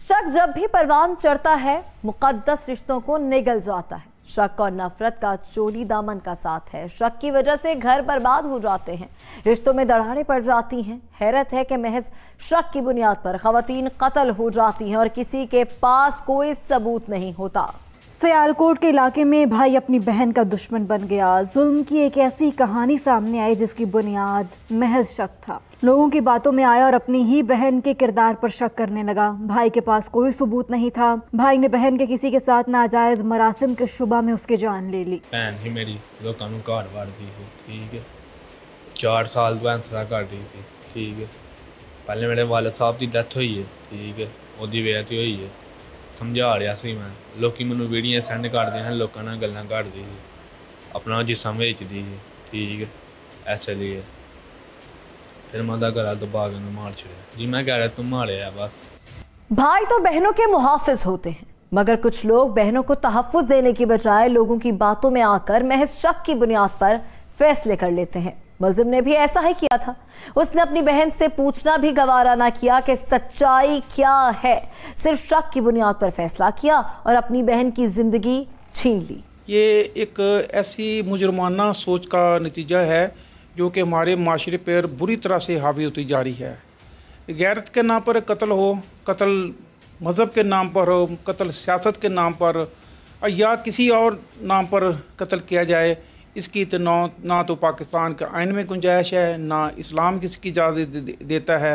शक जब भी परवान चढ़ता है, मुकद्दस रिश्तों को निगल जाता है। शक और नफरत का चोली दामन का साथ है। शक की वजह से घर बर्बाद हो जाते हैं, रिश्तों में दरारें पड़ जाती हैं। हैरत है कि महज शक की बुनियाद पर खवातीन कत्ल हो जाती हैं और किसी के पास कोई सबूत नहीं होता। सियालकोट के इलाके में भाई अपनी बहन का दुश्मन बन गया। जुल्म की एक ऐसी कहानी सामने आई जिसकी बुनियाद महज शक था। लोगों की बातों में आया और अपनी ही बहन के किरदार पर शक करने लगा। भाई के पास कोई सबूत नहीं था। भाई ने बहन के किसी के साथ नाजायज मरासिम के शुबा में उसकी जान ले ली। बहन ही मेरी लोगों ਨੂੰ ਘਰ ਵੜਦੀ ਸੀ, ठीक है। 4 साल बैंसरा कर रही थी, ठीक है। पहले मेरे वालिद साहब की डेथ हुई है, ठीक है। ਉਹਦੀ ਬੇਇੱਜ਼ਤੀ ਹੋਈ है। समझा रहा सी मैं, लोग मैनू वीडियो सेंड करते हैं, लोगों नाल गल्लां करदी सी, अपना जिसम बेचदी सी, ठीक है। ऐसे लिए फिर मैं गला दबा के मार छड़िया जी। मैं कह रहा तुम मारे बस। भाई तो बहनों के मुहाफिज होते हैं, मगर कुछ लोग बहनों को तहफ्फुज़ देने की बजाय लोगों की बातों में आकर महज शक की बुनियाद पर फैसले कर लेते हैं। मुलजिम ने भी ऐसा ही किया था। उसने अपनी बहन से पूछना भी गवारा ना किया कि सच्चाई क्या है। सिर्फ शक की बुनियाद पर फैसला किया और अपनी बहन की जिंदगी छीन ली। ये एक ऐसी मुजरमाना सोच का नतीजा है जो कि हमारे माशरे पर बुरी तरह से हावी होती जा रही है। गैरत के नाम पर कत्ल हो, कत्ल मज़हब के नाम पर हो, कत्ल सियासत के नाम पर या किसी और नाम पर कत्ल किया जाए, इसकी तो ना तो पाकिस्तान के आइन में गुंजाइश है, ना इस्लाम किसकी इजाज़त देता है,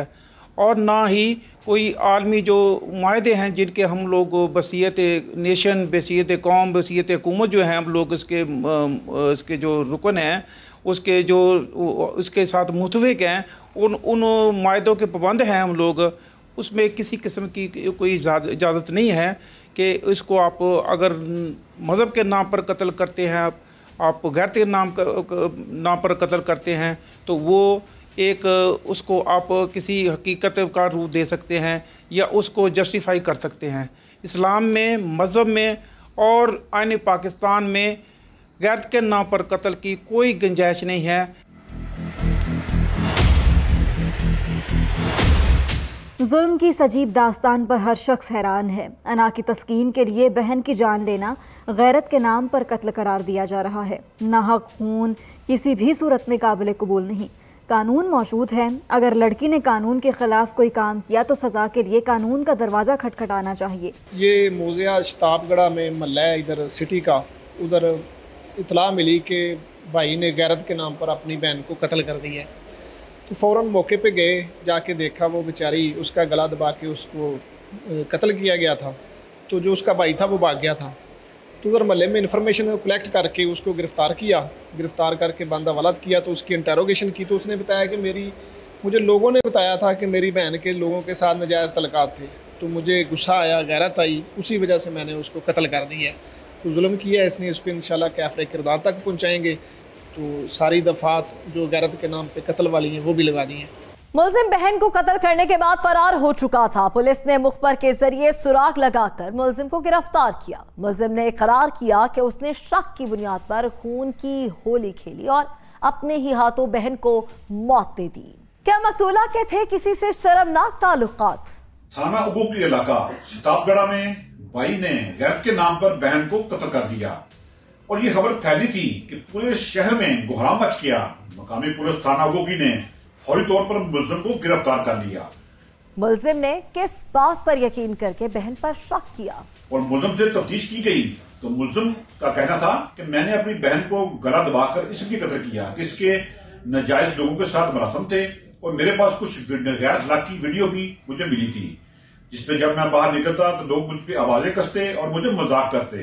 और ना ही कोई आलमी जो मायदे हैं जिनके हम लोग बसीयत नेशन, बसीयत कौम, बसीयत हुकूमत जो हैं हम लोग इसके जो रुकन हैं उसके जो उसके साथ मुतफिक हैं, उन मायदों के पाबंद हैं हम लोग। उसमें किसी किस्म की कोई इजाज़त नहीं है कि इसको आप अगर मज़हब के नाम पर कत्ल करते हैं, आप गैरत के नाम पर कत्ल करते हैं, तो वो एक उसको आप किसी हकीकत का रूप दे सकते हैं या उसको जस्टिफाई कर सकते हैं। इस्लाम में, मज़हब में और आइन पाकिस्तान में गैरत के नाम पर कत्ल की कोई गुंजाइश नहीं है। जुल्म की सजीब दास्तान पर हर शख्स हैरान है। अना की तस्कीन के लिए बहन की जान लेना गैरत के नाम पर कत्ल करार दिया जा रहा है। नाहक खून किसी भी सूरत में काबिल कबूल नहीं। कानून मौजूद है, अगर लड़की ने कानून के खिलाफ कोई काम किया तो सज़ा के लिए कानून का दरवाज़ा खटखटाना चाहिए। ये मौज़िया शताबगढ़ा में महल्ला है इधर सिटी का, उधर इतला मिली कि भाई ने गैरत के नाम पर अपनी बहन को कत्ल कर दिया है। तो फ़ौरन मौके पे गए, जाके देखा वो बेचारी, उसका गला दबा के उसको कत्ल किया गया था। तो जो उसका भाई था वो भाग गया था। तो उधर महल्ले में इंफॉर्मेशन कलेक्ट करके उसको गिरफ़्तार किया। गिरफ़्तार करके बंदा वलाद किया तो उसकी इंटेरोगेशन की, तो उसने बताया कि मुझे लोगों ने बताया था कि मेरी बहन के लोगों के साथ नाजायज़ तल्लुकात थे, तो मुझे गुस्सा आया, गैरत आई, उसी वजह से मैंने उसको कत्ल कर दिया। तो जुल्म किया इसने, उसको इंशाल्लाह कैफ़रे किरदार तक पहुँचाएँगे। तो सारी दफ़ात जो गैरत के नाम पे कत्ल वाली हैं वो भी लगा दी हैं। मुलजिम बहन को कत्ल करने के बाद फरार हो चुका था। पुलिस ने मुखबर के जरिए सुराग लगाकर मुलजिम को गिरफ्तार किया। मुलजिम ने इकरार किया कि उसने शक की बुनियाद पर खून की होली खेली और अपने ही हाथों बहन को मौत दे दी। क्या मकतूला के थे किसी से शर्मनाक ताल्लुकात? थाना उबोकी इलाका शताबगढ़ा में भाई ने गैरत के नाम पर बहन को कत्ल कर दिया और ये खबर फैली थी कि पूरे शहर में कोहराम मच गया। मकामी पुलिस थाना उबोकी ने फौरी तौर पर मुलजिम को गिरफ्तार कर लिया। मुलजिम ने किस बात पर यकीन करके बहन पर शक किया और मुलजिम से तफ्तीश की गई तो मुलजिम का कहना था कि मैंने अपनी बहन को गला दबाकर इसलिए कत्ल किया कि इसके नाजायज लोगों के साथ मरासम थे और मेरे पास कुछ गैर अखलाकी वीडियो भी मुझे मिली थी, जिसपे जब मैं बाहर निकलता तो लोग मुझ पर आवाजें कसते और मुझे मजाक करते।